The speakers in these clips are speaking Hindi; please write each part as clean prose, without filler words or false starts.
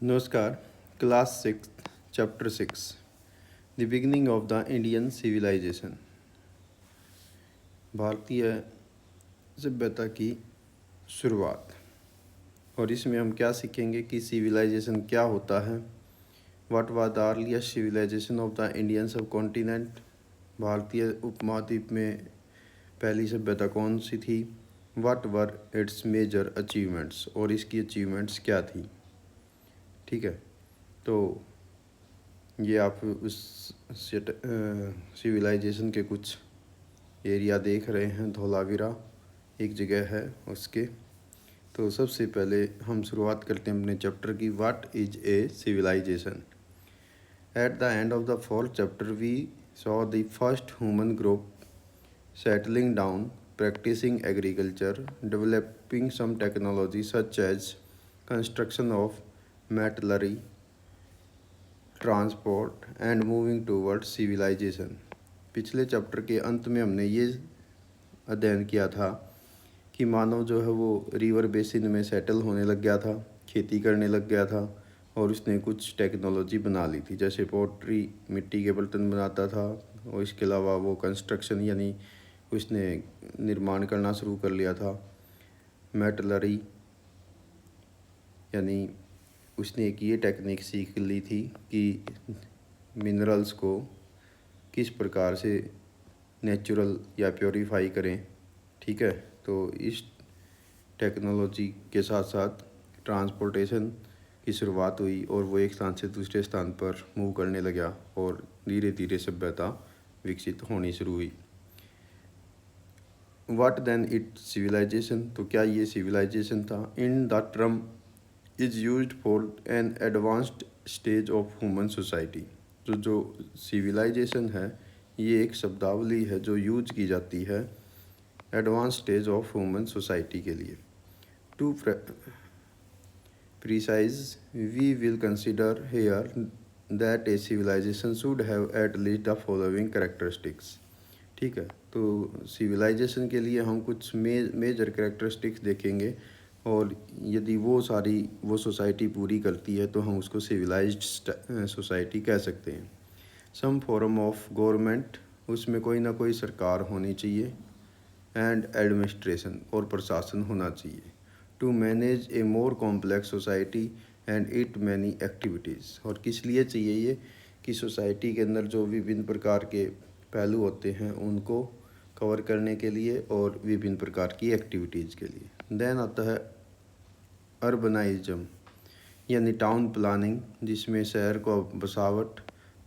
नमस्कार। Class 6 chapter 6 the beginning of the Indian civilisation. भारतीय सभ्यता की शुरुआत। और इसमें हम क्या सीखेंगे कि सिविलाइजेशन क्या होता है। What was the earliest civilisation of the Indian subcontinent. भारतीय उपमहाद्वीप में पहली सभ्यता कौन सी थी। What were its major achievements, और इसकी अचीवमेंट्स क्या थी। ठीक है, तो ये आप उस सिविलाइजेशन के कुछ एरिया देख रहे हैं। धोलावीरा एक जगह है उसके। तो सबसे पहले हम शुरुआत करते हैं अपने चैप्टर की। What is a civilisation. At the end of the fourth chapter we saw the first human group settling down, practicing agriculture, developing some technology such as construction of metallurgy, transport and moving towards civilisation. पिछले चैप्टर के अंत में हमने ये अध्ययन किया था कि मानव जो है वो रिवर बेसिन में सेटल होने लग गया था, खेती करने लग गया था, और उसने कुछ टेक्नोलॉजी बना ली थी। जैसे पोट्री, मिट्टी के बर्तन बनाता था, और इसके अलावा वो कंस्ट्रक्शन यानी उसने निर्माण करना शुरू कर लिया था। मेटलरी यानी उसने एक ये टेक्निक सीख ली थी कि मिनरल्स को किस प्रकार से नेचुरल या प्योरीफाई करें। ठीक है, तो इस टेक्नोलॉजी के साथ साथ ट्रांसपोर्टेशन की शुरुआत हुई, और वो एक स्थान से दूसरे स्थान पर मूव करने लगा, और धीरे धीरे सभ्यता विकसित होनी शुरू हुई। What then it civilisation. तो क्या ये सिविलाइजेशन था। In the term is used for an advanced stage of human society. तो जो सिविलाइजेशन है ये एक शब्दावली है जो यूज की जाती है advance stage of human society के लिए। To precise we will consider here that a civilisation should have at least the following characteristics. ठीक है, तो सिविलाइजेशन के लिए हम कुछ मेजर कैरेक्टरिस्टिक्स देखेंगे, और यदि वो सोसाइटी पूरी करती है तो हम उसको सिविलाइज्ड सोसाइटी कह सकते हैं। सम फॉर्म ऑफ गवर्नमेंट, उसमें कोई ना कोई सरकार होनी चाहिए, एंड एडमिनिस्ट्रेशन, और प्रशासन होना चाहिए। To manage a more complex society and it many activities. और किस लिए चाहिए ये कि सोसाइटी के अंदर जो विभिन्न प्रकार के पहलू होते हैं उनको कवर करने के लिए, और विभिन्न प्रकार की एक्टिविटीज़ के लिए। देन आता है अर्बनाइज्म यानी टाउन प्लानिंग, जिसमें शहर को बसावट,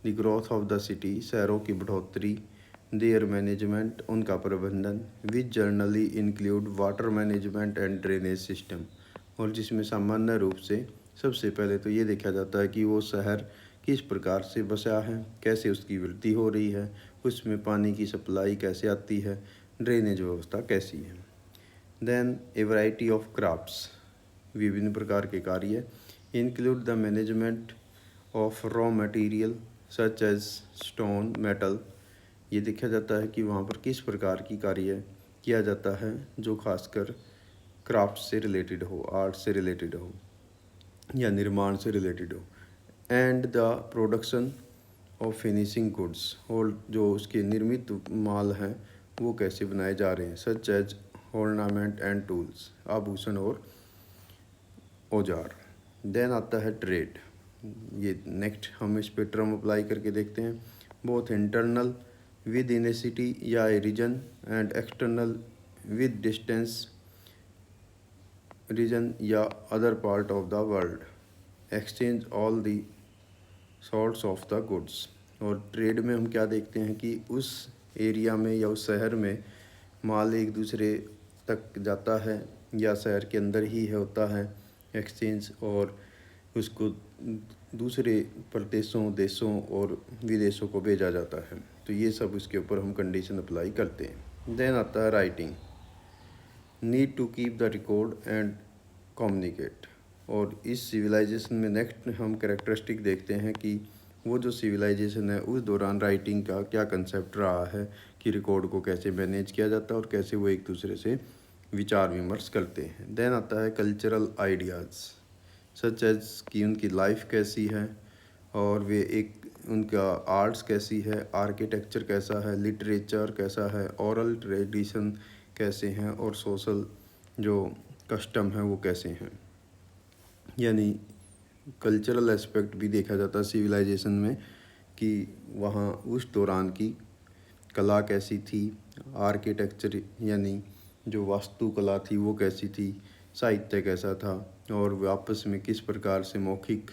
the growth of the city, शहरों की बढ़ोतरी, देयर मैनेजमेंट, उनका प्रबंधन, which generally include water management and drainage system. और जिसमें सामान्य रूप से सबसे पहले तो ये देखा जाता है कि वो शहर किस प्रकार से बसा है, कैसे उसकी वृद्धि हो रही है, उसमें पानी की सप्लाई कैसे आती है, ड्रेनेज व्यवस्था कैसी है। Then a variety of crafts, विभिन्न प्रकार के कार्य, include the management of raw material such as stone, metal. ये देखा जाता है कि वहाँ पर किस प्रकार की कार्य किया जाता है जो खासकर क्राफ्ट से रिलेटेड हो, आर्ट से रिलेटेड हो या निर्माण से रिलेटेड हो। And the production of finishing goods, और जो उसके निर्मित माल हैं वो कैसे बनाए जा रहे हैं, such as ornament and tools, आभूषण और औजार। देन आता है ट्रेड। ये नेक्स्ट हम इस पे टर्म अप्लाई करके देखते हैं। Both internal within a city या a region, and external with distance region या other part of the world. Exchange all the sorts of the goods. और ट्रेड में हम क्या देखते हैं कि उस एरिया में या उस शहर में माल एक दूसरे तक जाता है या शहर के अंदर ही होता है एक्सचेंज, और उसको दूसरे प्रदेशों, देशों और विदेशों को भेजा जाता है। तो ये सब उसके ऊपर हम कंडीशन अप्लाई करते हैं। देन आता है writing, need to keep the record and communicate. और इस सिविलाइजेशन में नेक्स्ट हम कैरेक्टरिस्टिक देखते हैं कि वो जो सिविलाइजेशन है उस दौरान राइटिंग का क्या कंसेप्ट रहा है, कि रिकॉर्ड को कैसे मैनेज किया जाता है और कैसे वो एक दूसरे से विचार विमर्श करते हैं। देन आता है कल्चरल आइडियाज़, सच एज कि उनकी लाइफ कैसी है, और वे एक उनका आर्ट्स कैसी है, आर्किटेक्चर कैसा है, लिटरेचर कैसा है, ओरल ट्रेडिशन कैसे हैं, और सोशल जो कस्टम है वो कैसे हैं। यानी कल्चरल एस्पेक्ट भी देखा जाता है सिविलाइजेशन में कि वहाँ उस दौरान की कला कैसी थी, आर्किटेक्चर यानी जो वास्तुकला थी वो कैसी थी, साहित्य कैसा था, और वे आपस में किस प्रकार से मौखिक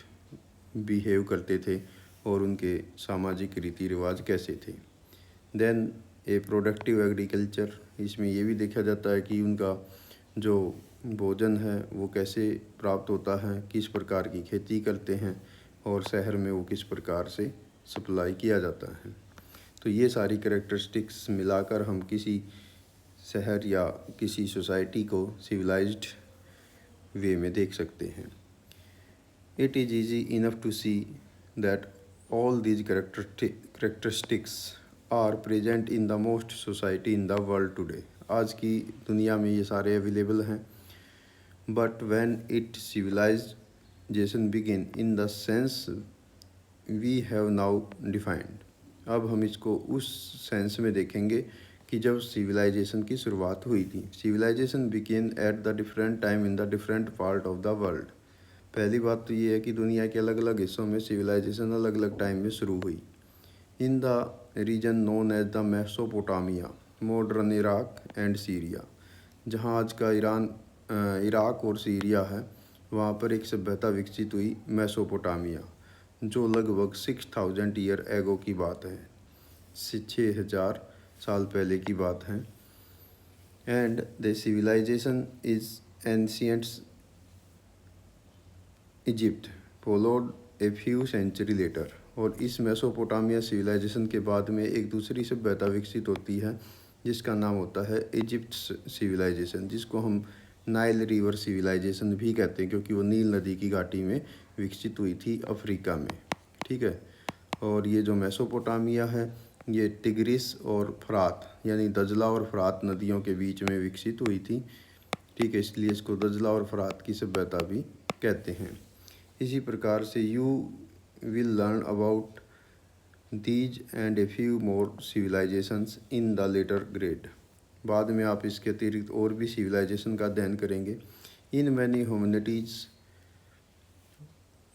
बिहेव करते थे, और उनके सामाजिक रीति रिवाज कैसे थे। देन ए प्रोडक्टिव एग्रीकल्चर, इसमें ये भी देखा जाता है कि उनका जो भोजन है वो कैसे प्राप्त होता है, किस प्रकार की खेती करते हैं, और शहर में वो किस प्रकार से सप्लाई किया जाता है। तो ये सारी कैरेक्टरिस्टिक्स मिलाकर हम किसी शहर या किसी सोसाइटी को सिविलाइज्ड वे में देख सकते हैं। It is easy enough to see that all these characteristics are present in the most society in the world today। आज की दुनिया में ये सारे अवेलेबल हैं। But when it civilization begin in the sense we have now defined, अब हम इसको उस सेंस में देखेंगे कि जब सिविलाइजेशन की शुरुआत हुई थी। Civilisation begin at the different time in the different part of the world. पहली बात तो ये है कि दुनिया के अलग अलग हिस्सों में सिविलाइजेशन अलग अलग टाइम में शुरू हुई। In the region known as the Mesopotamia, modern Iraq and Syria, जहाँ आज का इराक और सीरिया है, वहाँ पर एक सभ्यता विकसित हुई मेसोपोटामिया, जो लगभग 6000 ईयर एगो की बात है, 6000 साल पहले की बात है। And the civilization is ancient Egypt followed a few century later, और इस मेसोपोटामिया सिविलाइजेशन के बाद में एक दूसरी सभ्यता विकसित होती है जिसका नाम होता है इजिप्ट सिविलाइजेशन, जिसको हम नाइल रिवर सिविलाइजेशन भी कहते हैं, क्योंकि वो नील नदी की घाटी में विकसित हुई थी अफ्रीका में। ठीक है। और ये जो मेसोपोटामिया है ये टिग्रिस और फरात यानी दजला और फरात नदियों के बीच में विकसित हुई थी। ठीक है, इसलिए इसको दजला और फरात की सभ्यता भी कहते हैं। इसी प्रकार से you will learn about these and a few more civilizations in the later grade. बाद में आप इसके अतिरिक्त और भी सिविलाइजेशन का अध्ययन करेंगे। In many humanities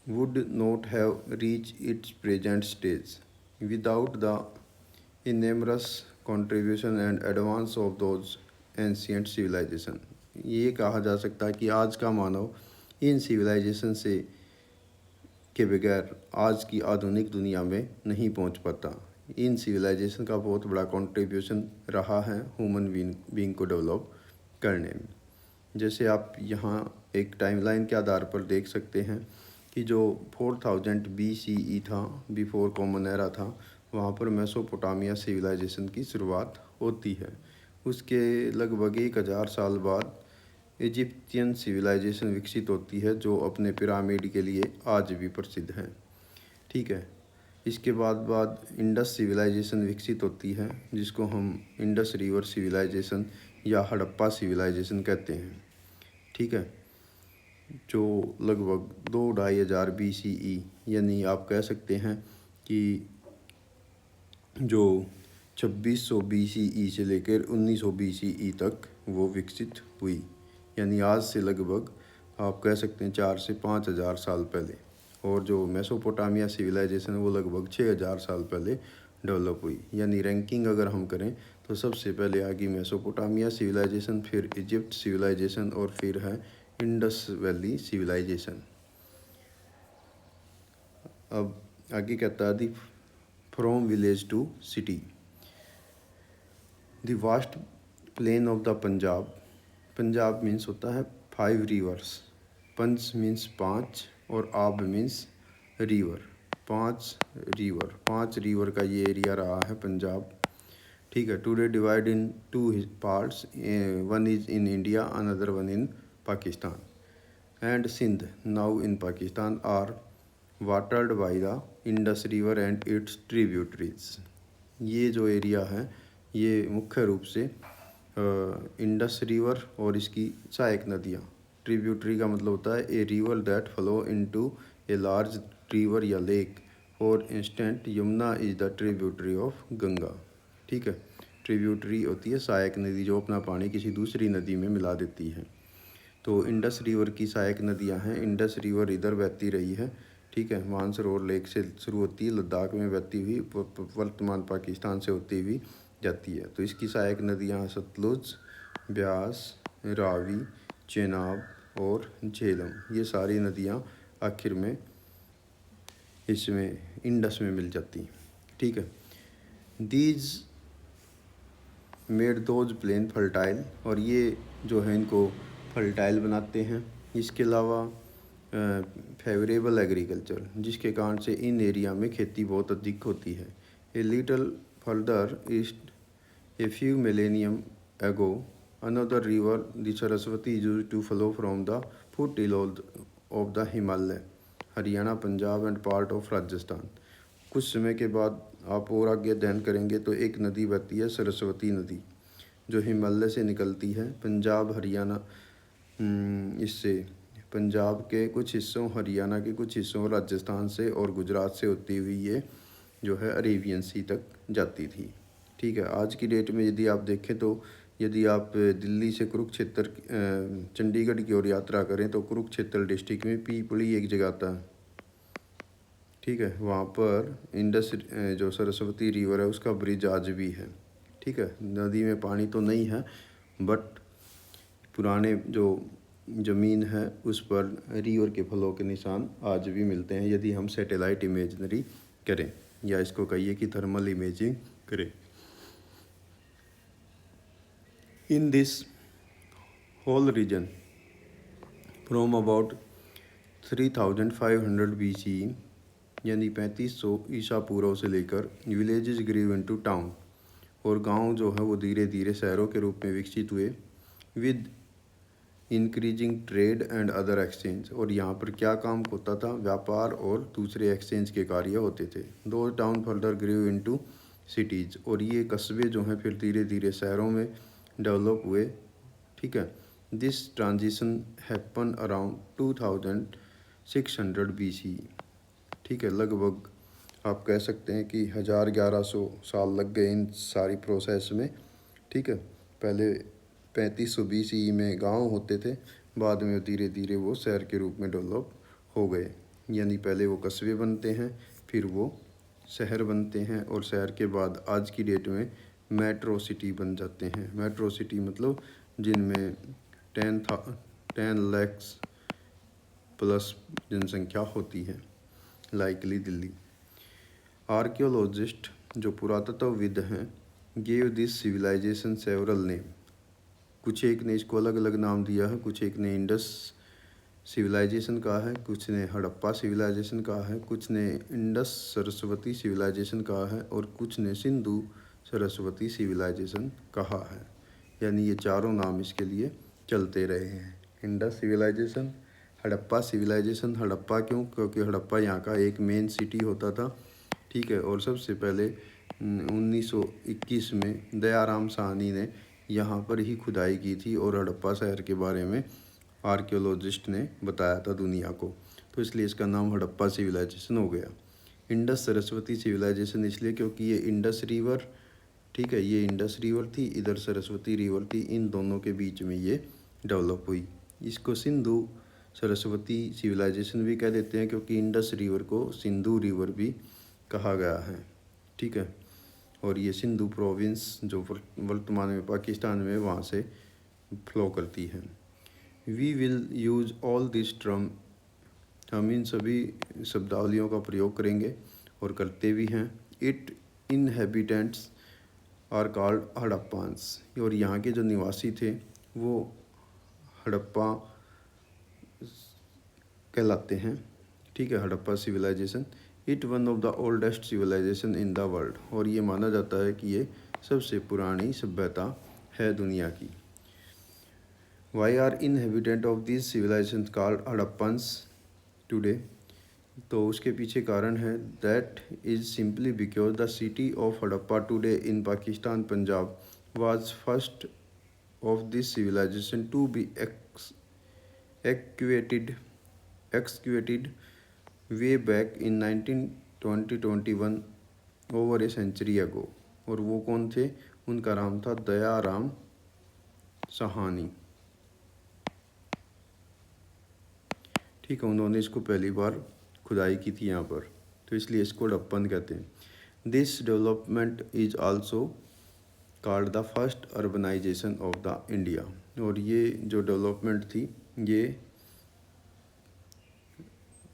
would not have reached its present stage without the enormous contribution and advance of those ancient civilization। ये कहा जा सकता है कि आज का मानव इन सिविलाइजेशन से के बगैर आज की आधुनिक दुनिया में नहीं पहुंच पाता। इन सिविलाइजेशन का बहुत बड़ा कंट्रीब्यूशन रहा है ह्यूमन बीइंग को डेवलप करने में। जैसे आप यहाँ एक टाइमलाइन के आधार पर देख सकते हैं कि जो 4000 BCE था, बिफोर कॉमन एरा था, वहाँ पर मेसोपोटामिया सिविलाइजेशन की शुरुआत होती है। उसके लगभग 1000 साल बाद इजिप्टियन सिविलाइजेशन विकसित होती है, जो अपने पिरामिड के लिए आज भी प्रसिद्ध है। ठीक है। इसके बाद इंडस सिविलाइजेशन विकसित होती है, जिसको हम इंडस रिवर सिविलाइजेशन या हड़प्पा सिविलाइजेशन कहते हैं। ठीक है, जो लगभग 2-2,500 BCE यानी आप कह सकते हैं कि जो 2600 BCE से लेकर 1900 BCE तक वो विकसित हुई। यानी आज से लगभग आप कह सकते हैं 4 से 5,000 साल पहले। और जो मेसोपोटामिया सिविलाइजेशन है वो लगभग 6,000 साल पहले डेवलप हुई। यानी रैंकिंग अगर हम करें तो सबसे पहले आ गई मेसोपोटामिया सिविलाइजेशन, फिर इजिप्ट सिविलाइजेशन, और फिर है इंडस वैली सिविलाइजेशन। अब आगे कहता है the from village to city, the vast plain of the Punjab. Punjab means होता है 5 रिवर्स, पंच मीन्स 5 और आब मीन्स रिवर, 5 रिवर का ये एरिया रहा है पंजाब। ठीक है। Today divide in 2 parts, one is in India, another one in Pakistan, and Sindh now in Pakistan are watered by the Indus river and its tributaries. ये जो एरिया है ये मुख्य रूप से इंडस रिवर और इसकी सहायक नदियाँ ट्रिब्यूटरी का मतलब होता है a river that flow into a large river या lake. For instance Yamuna is the tributary of Ganga. ठीक है, ट्रिब्यूटरी होती है सहायक नदी जो अपना पानी किसी दूसरी नदी में मिला देती है। तो इंडस रिवर की सहायक नदियां हैं। इंडस रिवर इधर बहती रही है, ठीक है, मानसरोवर लेक से शुरू होती है, लद्दाख में बहती हुई वर्तमान पाकिस्तान से होती हुई जाती है। तो इसकी सहायक नदियां सतलुज, ब्यास, रावी, चेनाब और झेलम, ये सारी नदियां आखिर में इसमें इंडस में मिल जाती। ठीक है, these made those plain fertile, और ये जो है इनको फर्टाइल बनाते हैं। इसके अलावा फेवरेबल एग्रीकल्चर, जिसके कारण से इन एरिया में खेती बहुत अधिक होती है। A little further east a few millennium ago another river the Saraswati use to flow from the foot hill of the Himalaya, Haryana, Punjab and part of Rajasthan. कुछ समय के बाद आप और आगे अध्ययन करेंगे तो एक नदी बहती है सरस्वती नदी, जो हिमालय से निकलती है, पंजाब हरियाणा, इससे पंजाब के कुछ हिस्सों, हरियाणा के कुछ हिस्सों, राजस्थान से और गुजरात से होती हुई ये जो है अरेबियन सी तक जाती थी। ठीक है, आज की डेट में यदि आप देखें तो यदि आप दिल्ली से कुरुक्षेत्र चंडीगढ़ की ओर यात्रा करें तो कुरुक्षेत्र डिस्ट्रिक्ट में पीपली एक जगह आता है। ठीक है, वहाँ पर इंडस जो सरस्वती रिवर है उसका ब्रिज आज भी है। ठीक है, नदी में पानी तो नहीं है, बट पुराने जो ज़मीन है उस पर रिवर के फलों के निशान आज भी मिलते हैं, यदि हम सैटेलाइट इमेजनरी करें, या इसको कहिए कि थर्मल इमेजिंग करें। In this whole region from about 3500 BC, यानी 3500 ईसा पूर्व से लेकर विलेजेस ग्रीव इनटू टाउन, और गांव जो है वो धीरे धीरे शहरों के रूप में विकसित हुए। With increasing trade and other exchange, और यहाँ पर क्या काम होता था, व्यापार और दूसरे एक्सचेंज के कार्य होते थे। दो town further grew into cities, और ये कस्बे जो हैं फिर धीरे धीरे शहरों में डेवलप हुए। ठीक है, this transition happen around 2600 BC। ठीक है, लगभग आप कह सकते हैं कि 1100 साल लग गए इन सारी प्रोसेस में। ठीक है, पहले 3500 BC में गांव होते थे, बाद में धीरे धीरे वो शहर के रूप में डेवलप हो गए, यानी पहले वो कस्बे बनते हैं, फिर वो शहर बनते हैं, और शहर के बाद आज की डेट में मेट्रो सिटी बन जाते हैं। मेट्रो सिटी मतलब जिनमें 10 लाख प्लस जनसंख्या होती है, लाइकली दिल्ली। आर्कियोलॉजिस्ट जो पुरातत्वविद हैं gave this civilization several name, कुछ एक ने इसको अलग अलग नाम दिया है, कुछ एक ने इंडस सिविलाइजेशन कहा है, कुछ ने हड़प्पा सिविलाइजेशन कहा है, कुछ ने इंडस सरस्वती सिविलाइजेशन कहा है, और कुछ ने सिंधु सरस्वती सिविलाइजेशन कहा है। यानी ये चारों नाम इसके लिए चलते रहे हैं, इंडस सिविलाइजेशन, हड़प्पा सिविलाइजेशन। हड़प्पा क्यों? क्योंकि हड़प्पा यहाँ का एक मेन सिटी होता था। ठीक है, और सबसे पहले 1921 में दयाराम साहनी ने यहाँ पर ही खुदाई की थी, और हड़प्पा शहर के बारे में आर्कियोलॉजिस्ट ने बताया था दुनिया को, तो इसलिए इसका नाम हड़प्पा सिविलाइजेशन हो गया। इंडस सरस्वती सिविलाइजेशन इसलिए क्योंकि ये इंडस रिवर, ठीक है, ये इंडस रिवर थी, इधर सरस्वती रिवर थी, इन दोनों के बीच में ये डेवलप हुई। इसको सिंधु सरस्वती सिविलाइजेशन भी कह देते हैं, क्योंकि इंडस रिवर को सिंधु रिवर भी कहा गया है। ठीक है, और ये सिंधु प्रोविंस जो वर्तमान में पाकिस्तान में वहाँ से फ्लो करती है। We will use all this term, हम इन सभी शब्दावलियों का प्रयोग करेंगे और करते भी हैं। इट इनहेबिटेंट्स आर कॉल्ड हड़प्पान्स, और यहाँ के जो निवासी थे वो हड़प्पा कहलाते हैं। ठीक है, Harappa civilization, it one of the oldest civilization in the world, और ये माना जाता है कि ये सबसे पुरानी सभ्यता है दुनिया की। Why are inhabitant of this civilization called Harappans today, तो उसके पीछे कारण है that is simply because the city of Harappa today in Pakistan Punjab was first of this civilization to be excavated excavated way back in 1921 over a century ago। और वो कौन थे? उनका नाम था दयाराम साहनी। ठीक है, उन्होंने इसको पहली बार खुदाई की थी यहाँ पर, तो इसलिए इसको हड़प्पन कहते हैं। This development is also called the first urbanisation of the India. और ये जो डेवलपमेंट थी, ये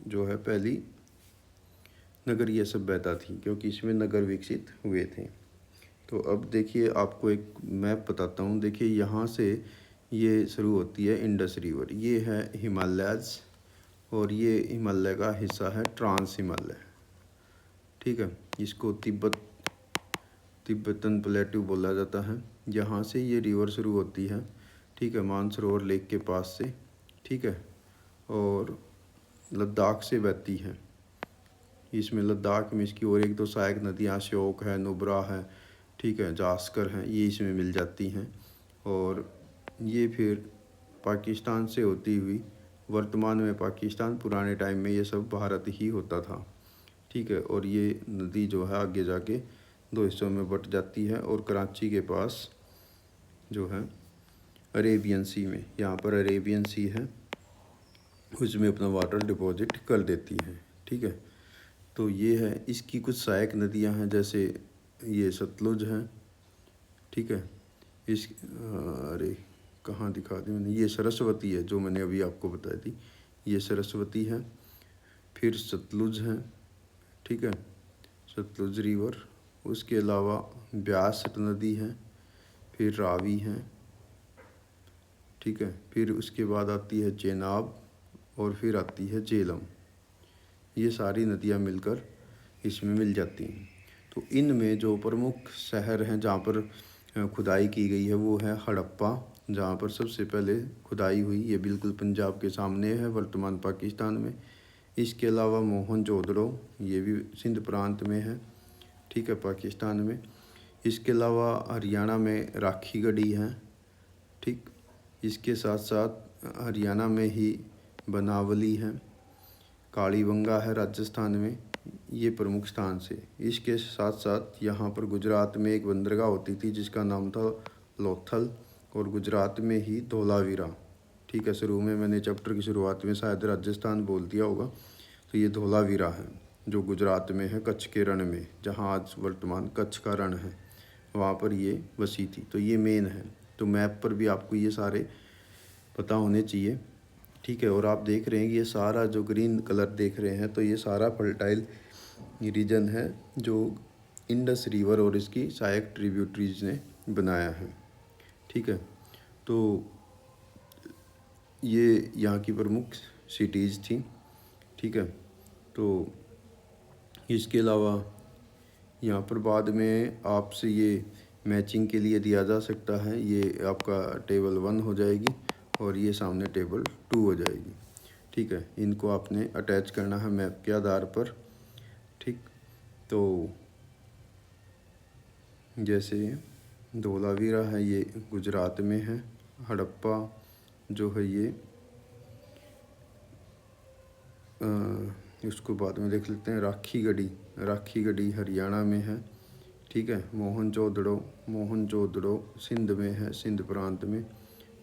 जो है पहली नगरीय सभ्यता थी, क्योंकि इसमें नगर विकसित हुए थे। तो अब देखिए, आपको एक मैप बताता हूँ। देखिए, यहाँ से ये शुरू होती है इंडस रिवर, ये है हिमालयज, और ये हिमालय का हिस्सा है ट्रांस हिमालय। ठीक है, इसको तिब्बतन प्लेटू बोला जाता है। यहाँ से ये रिवर शुरू होती है, ठीक है, मानसरोवर लेक के पास से, ठीक है, और लद्दाख से बहती है। इसमें लद्दाख में इसकी और एक दो सहायक नदियाँ श्योक है, नुब्रा है, ठीक है, जास्कर हैं, ये इसमें मिल जाती हैं। और ये फिर पाकिस्तान से होती हुई, वर्तमान में पाकिस्तान, पुराने टाइम में ये सब भारत ही होता था। ठीक है, और ये नदी जो है आगे जाके दो हिस्सों में बट जाती है, और कराची के पास जो है अरेबियन सी में, यहाँ पर अरेबियन सी है, उसमें अपना वाटर डिपॉजिट कर देती है। ठीक है, तो ये है, इसकी कुछ सहायक नदियाँ हैं, जैसे ये सतलुज है, ठीक है, इस अरे कहाँ दिखा दी मैंने, ये सरस्वती है जो मैंने अभी आपको बताई थी, ये सरस्वती है, फिर सतलुज है, ठीक है, सतलुज रिवर। उसके अलावा ब्यास नदी है, फिर रावी है, ठीक है, फिर उसके बाद आती है चेनाब, और फिर आती है झेलम। ये सारी नदियाँ मिलकर इसमें मिल जाती हैं। तो इनमें जो प्रमुख शहर हैं जहाँ पर खुदाई की गई है, वो है हड़प्पा, जहाँ पर सबसे पहले खुदाई हुई, ये बिल्कुल पंजाब के सामने है, वर्तमान पाकिस्तान में। इसके अलावा मोहनजोदड़ो, ये भी सिंध प्रांत में है, ठीक है, पाकिस्तान में। इसके अलावा हरियाणा में राखीगढ़ी है, ठीक। इसके साथ साथ हरियाणा में ही बनावली है, कालीबंगा है राजस्थान में, ये प्रमुख स्थान से। इसके साथ साथ यहाँ पर गुजरात में एक बंदरगाह होती थी जिसका नाम था लोथल, और गुजरात में ही धोलावीरा, ठीक है, शुरू में मैंने चैप्टर की शुरुआत में शायद राजस्थान बोल दिया होगा, तो ये धोलावीरा है जो गुजरात में है, कच्छ के रण में, जहाँ आज वर्तमान कच्छ का रण है, वहाँ पर ये बसी थी। तो ये मेन है, तो मैप पर भी आपको ये सारे पता होने चाहिए, ठीक है। और आप देख रहे हैं कि ये सारा जो ग्रीन कलर देख रहे हैं, तो ये सारा फर्टाइल रीजन है जो इंडस रिवर और इसकी सहायक ट्रिब्यूटरीज ने बनाया है, ठीक है। तो ये यहाँ की प्रमुख सिटीज़ थी, ठीक है। तो इसके अलावा यहाँ पर बाद में आपसे ये मैचिंग के लिए दिया जा सकता है, ये आपका टेबल 1 हो जाएगी और ये सामने टेबल 2 हो जाएगी, ठीक है। इनको आपने अटैच करना है मैप के आधार पर, ठीक। तो जैसे धोलावीरा है, ये गुजरात में है, हड़प्पा जो है ये उसको बाद में देख लेते हैं। राखीगढ़ी हरियाणा में है, ठीक है। मोहनजोदड़ो सिंध में है, सिंध प्रांत में,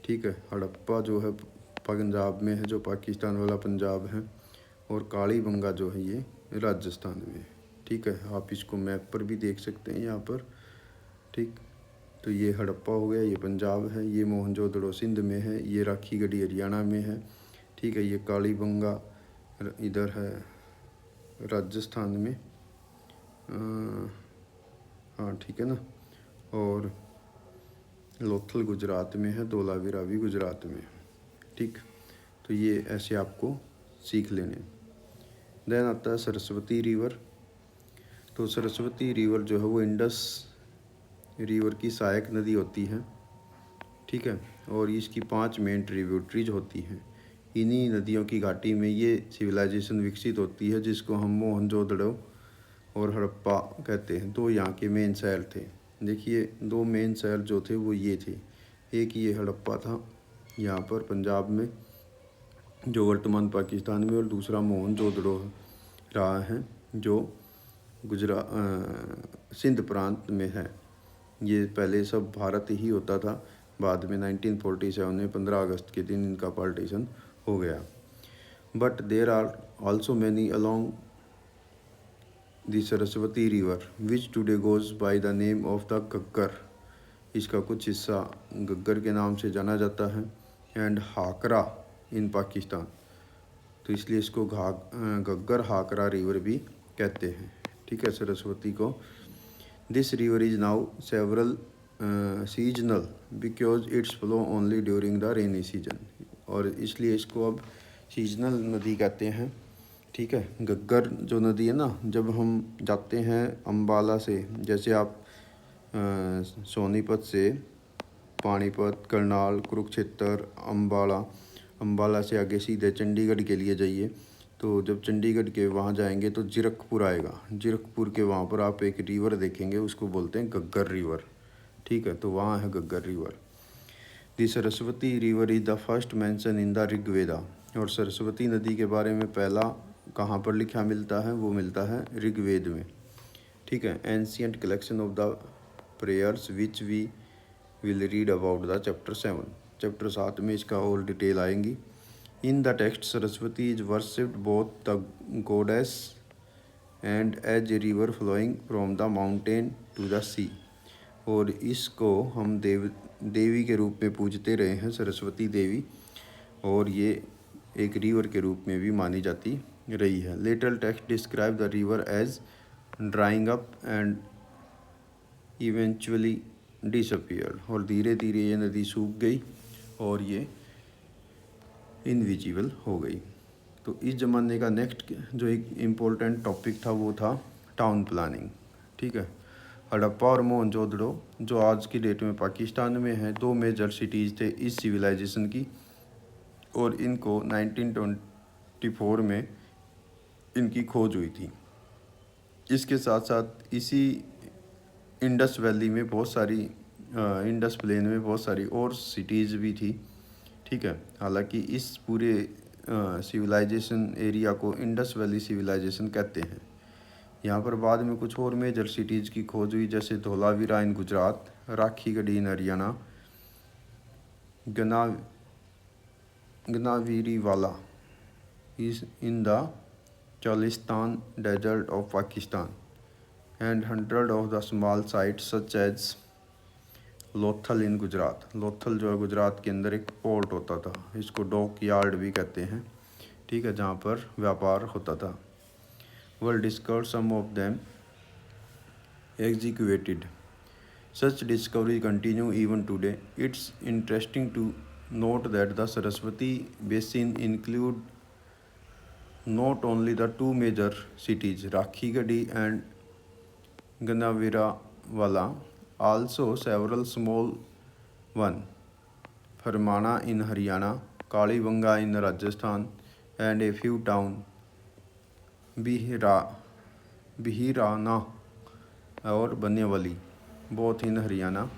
ठीक है। हड़प्पा जो है पंजाब में है, जो पाकिस्तान वाला पंजाब है, और कालीबंगा जो है ये राजस्थान में है, ठीक है। आप इसको मैप पर भी देख सकते हैं यहाँ पर, ठीक। तो ये हड़प्पा हो गया, ये पंजाब है, ये मोहनजोदड़ो सिंध में है, ये राखीगढ़ी हरियाणा में है, ठीक है। ये कालीबंगा इधर है राजस्थान में, हाँ ठीक है ना, और लोथल गुजरात में है, धोलावीरा भी गुजरात में, ठीक। तो ये ऐसे आपको सीख लेने। देन आता है सरस्वती रिवर। तो सरस्वती रिवर जो है वो इंडस रिवर की सहायक नदी होती है, ठीक है। और इसकी 5 मेन ट्रिब्यूटरीज होती हैं। इन्हीं नदियों की घाटी में ये सिविलाइजेशन विकसित होती है, जिसको हम मोहनजोदड़ो और हड़प्पा कहते हैं। 2 यहाँ के मेन शहर थे। देखिए 2 मेन शहर जो थे वो ये थे, एक ये हड़प्पा था यहाँ पर पंजाब में, जो वर्तमान पाकिस्तान में, और दूसरा मोहनजोदड़ो रहा है जो सिंध प्रांत में है। ये पहले सब भारत ही होता था, बाद में 1947 में 15 अगस्त के दिन इनका पार्टीशन हो गया। But there are also many along the Saraswati river which today goes by the name of the Ghaggar. इसका कुछ हिस्सा गग्गर के नाम से जाना जाता है। एंड हाकरा इन पाकिस्तान, तो इसलिए इसको गग्गर हाकरा रिवर भी कहते हैं। ठीक है, सरस्वती को। This river is now several seasonal because it's flow only during the rainy season, और इसलिए इसको अब सीजनल नदी कहते हैं। ठीक है, गग्गर जो नदी है ना, जब हम जाते हैं अम्बाला से, जैसे आप सोनीपत से पानीपत, करनाल, कुरुक्षेत्र, अम्बाला से आगे सीधे चंडीगढ़ के लिए जाइए, तो जब चंडीगढ़ के वहाँ जाएंगे तो जीरकपुर आएगा। जीरकपुर के वहाँ पर आप एक रिवर देखेंगे, उसको बोलते हैं गग्गर रिवर। ठीक है, तो वहाँ है गग्गर river. The Saraswati river is the first mention in the Rigveda, और सरस्वती नदी के बारे में पहला कहाँ पर लिखा मिलता है, वो मिलता है ऋग्वेद में। ठीक है, ancient collection of the prayers which we will read about the chapter 7। Chapter 7 में इसका और डिटेल आएंगी। In the text Saraswati is worshipped both the goddess and as a river flowing from the mountain to the sea, और इसको हम देवी के रूप में पूजते रहे हैं, सरस्वती देवी, और ये एक रिवर के रूप में भी मानी जाती रही है। Later text describe the river as drying up and eventually disappear, और धीरे धीरे ये नदी सूख गई और ये इनविजिबल हो गई। तो इस ज़माने का नेक्स्ट जो एक इम्पोर्टेंट टॉपिक था वो था टाउन प्लानिंग। ठीक है, हड़प्पा और मोहनजोदड़ो जो आज की डेट में पाकिस्तान में है, दो मेजर सिटीज़ थे इस सिविलाइजेशन की, और इनको 1924 में इनकी खोज हुई थी। इसके साथ साथ इसी इंडस वैली में बहुत सारी इंडस प्लेन में बहुत सारी और सिटीज़ भी थी। ठीक है, हालांकि इस पूरे सिविलाइजेशन एरिया को इंडस वैली सिविलाइजेशन कहते हैं। यहाँ पर बाद में कुछ और मेजर सिटीज़ की खोज हुई, जैसे Dholavira in Gujarat, Rakhigarhi in Haryana, Ganweriwala is in the Cholistan desert of Pakistan, and 100 of the small sites such as Lothal in Gujarat. Lothal जो है गुजरात के अंदर एक पोर्ट होता था, इसको डॉक यार्ड भी कहते हैं। ठीक है, जहाँ पर व्यापार होता था। World discover some of them executed, such discovery continue even today. It's interesting to note that the Saraswati basin include not only the two major cities Rakhigarhi and Ganavirawala, also several small one, Farmana in Haryana, Kalibanga in Rajasthan, and a few towns Bihirana और बनियावाली बोथ इन हरियाणा।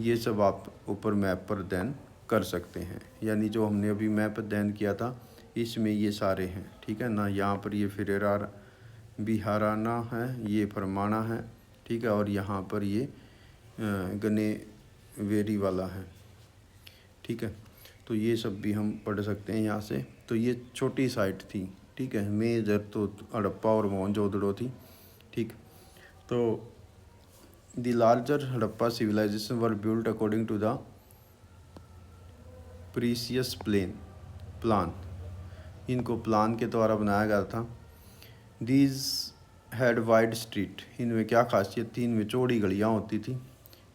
ये सब आप ऊपर मैप पर अध्ययन कर सकते हैं, यानी जो हमने अभी मैप अध्ययन किया था इसमें ये सारे हैं। ठीक है ना, यहाँ पर ये फिरेरा बिहाराना है, ये फरमाना है। ठीक है, और यहाँ पर ये गनेवेरी वाला है। ठीक है, तो ये सब भी हम पढ़ सकते हैं यहाँ से। तो ये छोटी साइट थी। ठीक है, मेजर तो हड़प्पा और मोहनजोदड़ो थी। ठीक, तो The larger Harappa civilization were built according to the Precious plan. इनको प्लान के द्वारा बनाया गया था। These had wide street, इनमें क्या खासियत थी, इनमें चौड़ी गलियाँ होती थी।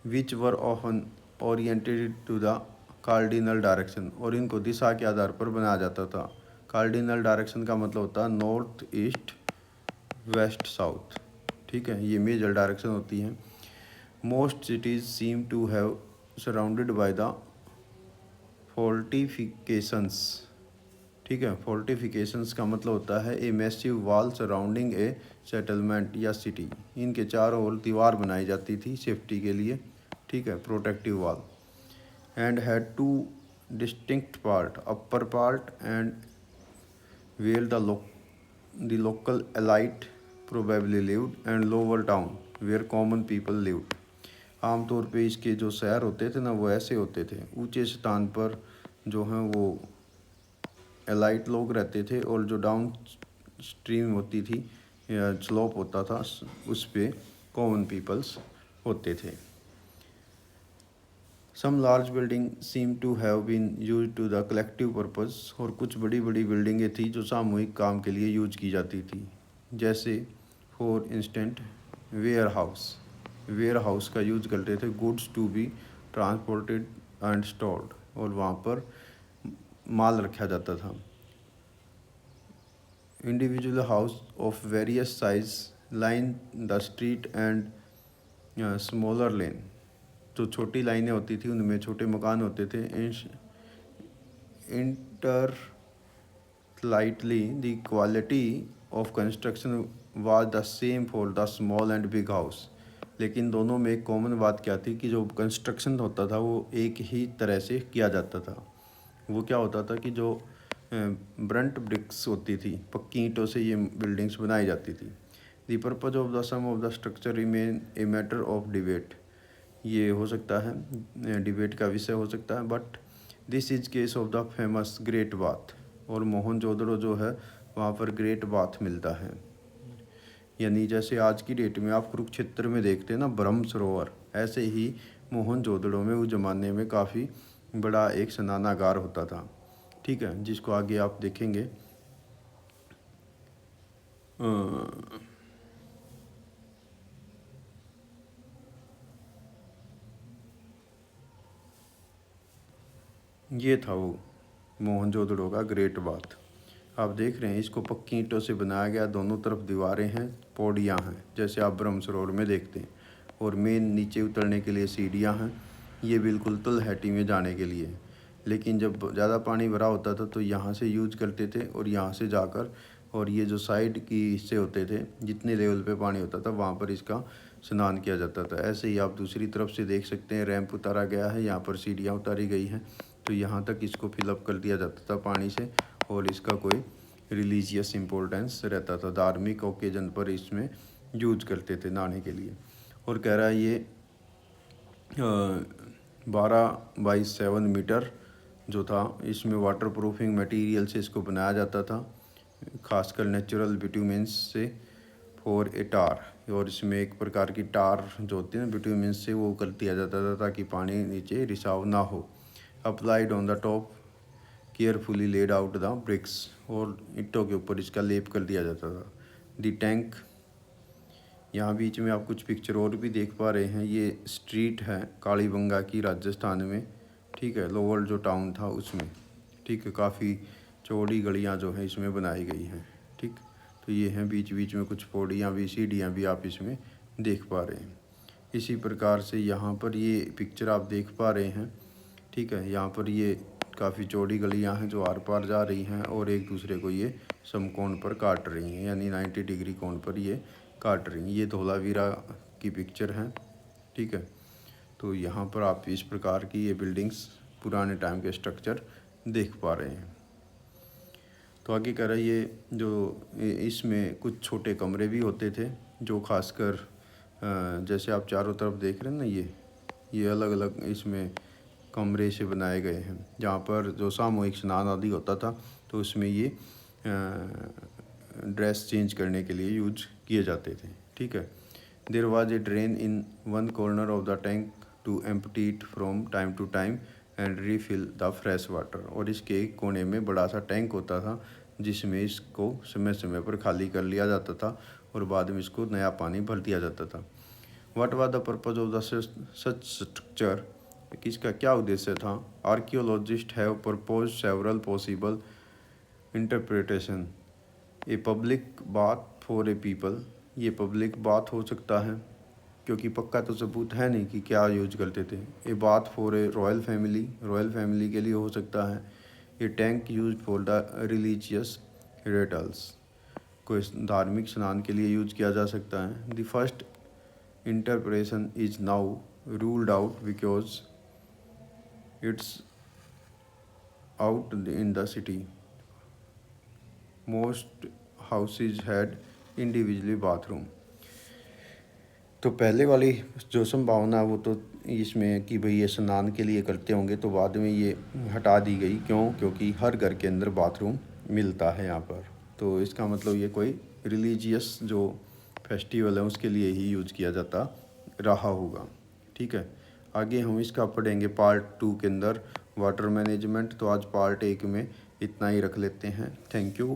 Which were often oriented to the cardinal direction, और इनको दिशा के आधार पर बनाया जाता था। कार्डिनल डायरेक्शन का मतलब होता है नॉर्थ ईस्ट वेस्ट साउथ। ठीक है, ये मेजर डायरेक्शन होती हैं। Most cities seem to have surrounded by the fortifications। ठीक है, fortifications का मतलब होता है a massive wall surrounding A settlement या सिटी। इनके चारों ओर दीवार बनाई जाती थी सेफ्टी के लिए। ठीक है, protective wall. And had two distinct part, upper part, and where the local elite probably lived, and lower town where common people lived. आमतौर पे इसके जो शहर होते थे ना वो ऐसे होते थे, ऊंचे स्थान पर जो हैं वो एलाइट लोग रहते थे, और जो डाउन स्ट्रीम होती थी या स्लोप होता था उस पे कॉमन पीपल्स होते थे. Some large building seem to have been use to the collective purpose, और कुछ बड़ी बड़ी बिल्डिंगें थी जो सामूहिक काम के लिए यूज की जाती थी. जैसे फॉर इंस्टेंट वेयर हाउस का यूज करते थे goods to be transported and stored, और वहाँ पर माल रखा जाता था. Individual house of various size line the street and smaller lane, जो छोटी लाइनें होती थी उनमें छोटे मकान होते थे. Inter slightly the quality of construction was the same for the small and big house, लेकिन दोनों में एक कॉमन बात क्या थी कि जो कंस्ट्रक्शन होता था वो एक ही तरह से किया जाता था. वो क्या होता था कि जो ब्रंट ब्रिक्स होती थी, पक्की ईंटों से ये बिल्डिंग्स बनाई जाती थी. The purpose of the some of the structure remain a matter of debate, ये हो सकता है डिबेट का विषय हो सकता है. But this is case of the famous great bath, और मोहनजोदड़ो जो है वहाँ पर ग्रेट बाथ मिलता है. यानी जैसे आज की डेट में आप कुरुक्षेत्र में देखते हैं ना ब्रह्म सरोवर, ऐसे ही मोहनजोदड़ो में उस ज़माने में काफ़ी बड़ा एक स्नानागार होता था. ठीक है, जिसको आगे आप देखेंगे. ये था वो मोहनजोदड़ो का ग्रेट बाथ. आप देख रहे हैं इसको पक्की ईंटों से बनाया गया, दोनों तरफ दीवारें हैं, पौड़ियाँ हैं जैसे आप ब्रह्म सरोवर में देखते हैं, और मेन नीचे उतरने के लिए सीढ़ियाँ हैं. ये बिल्कुल तलहटी में जाने के लिए. लेकिन जब ज़्यादा पानी भरा होता था तो यहाँ से यूज करते थे, और यहाँ से जाकर, और ये जो साइड की हिस्से होते थे जितने लेवल पे पानी होता था वहाँ पर इसका स्नान किया जाता था. ऐसे ही आप दूसरी तरफ से देख सकते हैं, रैंप उतारा गया है, यहाँ पर सीढ़ियाँ उतारी गई हैं, तो यहाँ तक इसको फिलअप कर दिया जाता था पानी से. और इसका कोई रिलीजियस इम्पोर्टेंस रहता था, धार्मिक ओकेजन पर इसमें यूज करते थे नहाने के लिए. और कह रहा है ये 12/7 मीटर जो था, इसमें वाटर प्रूफिंग मटेरियल से इसको बनाया जाता था, खासकर नेचुरल बिटुमेंस से, फॉर ए टार. और इसमें एक प्रकार की टार जो होती है ना बिटुमेंस से, वो कर दिया जाता था ताकि पानी नीचे रिसाव ना हो. Applied on the top carefully laid out the bricks, और ईंटों के ऊपर इसका लेप कर दिया जाता था. द टैंक, यहाँ बीच में आप कुछ पिक्चर और भी देख पा रहे हैं. ये स्ट्रीट है कालीबंगा की, राजस्थान में. ठीक है, लोअर जो टाउन था उसमें. ठीक है, काफ़ी चौड़ी गलियाँ जो हैं इसमें बनाई गई हैं. ठीक, तो ये हैं बीच बीच में कुछ पौड़ियाँ भी, सीढ़ियाँ भी आप इसमें देख पा रहे हैं. इसी प्रकार से यहाँ पर ये पिक्चर आप देख पा रहे हैं. ठीक है, यहाँ पर ये काफ़ी चौड़ी गलियाँ हैं जो आर पार जा रही हैं, और एक दूसरे को ये समकोण पर काट रही हैं, यानी 90 डिग्री कोण पर ये काट रही हैं. ये धोलावीरा की पिक्चर है. ठीक है, तो यहाँ पर आप इस प्रकार की ये बिल्डिंग्स, पुराने टाइम के स्ट्रक्चर देख पा रहे हैं. तो आगे कह रहा है ये जो इसमें कुछ छोटे कमरे भी होते थे, जो खासकर जैसे आप चारों तरफ देख रहे हैं ना, ये अलग अलग इसमें कमरे से बनाए गए हैं, जहाँ पर जो सामूहिक स्नान आदि होता था तो उसमें ये ड्रेस चेंज करने के लिए यूज किए जाते थे. ठीक है, there was a drain in one corner of the tank to empty it from time to time and refill the fresh water, और इसके एक कोने में बड़ा सा टैंक होता था जिसमें इसको समय समय पर खाली कर लिया जाता था, और बाद में इसको नया पानी भर दिया जाता था. What was the purpose of the such structure, इसका क्या उद्देश्य था. Archaeologist have propose several possible interpretation. A public bath for A people, ये पब्लिक बाथ हो सकता है क्योंकि पक्का तो सबूत है नहीं कि क्या यूज करते थे. A bath for a royal family के लिए हो सकता है. A tank use for the religious rituals, कोई धार्मिक स्नान के लिए यूज किया जा सकता है. The first interpretation is now ruled out because it's out in the city. Most houses had individually bathroom. तो पहले वाली जो संभावना वो तो इसमें कि भाई ये स्नान के लिए करते होंगे, तो बाद में ये हटा दी गई। क्यों? क्योंकि हर घर के अंदर बाथरूम मिलता है यहाँ पर। तो इसका मतलब ये कोई रिलीजियस जो फेस्टिवल है उसके लिए ही यूज किया जाता रहा होगा। ठीक है, आगे हम इसका पढ़ेंगे पार्ट 2 के अंदर वाटर मैनेजमेंट। तो आज पार्ट 1 में इतना ही रख लेते हैं। Thank you.